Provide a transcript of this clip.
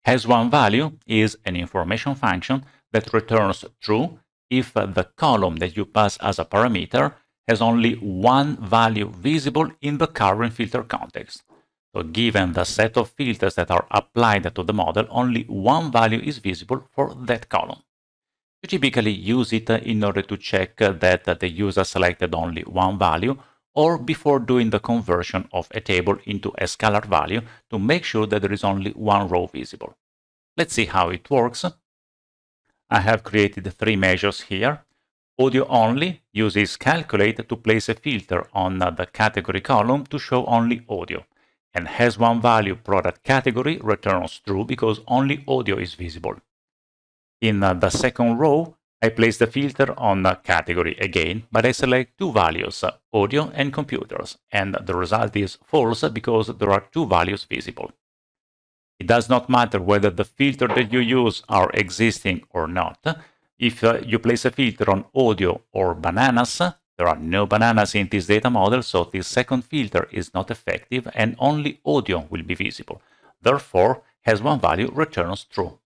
Has1value is an information function that returns true if the column that you pass as a parameter has only one value visible in the current filter context. So given the set of filters that are applied to the model, only one value is visible for that column. You typically use it in order to check that the user selected only one value, or before doing the conversion of a table into a scalar value to make sure that there is only one row visible. Let's see how it works. I have created three measures here. Audio only uses calculate to place a filter on the category column to show only audio, and has1value product category returns true because only audio is visible. In the second row, I place the filter on category again, but I select two values, audio and computers, and the result is false because there are two values visible. It does not matter whether the filter that you use are existing or not. If you place a filter on audio or bananas, there are no bananas in this data model, so this second filter is not effective and only audio will be visible. Therefore, has1value returns true.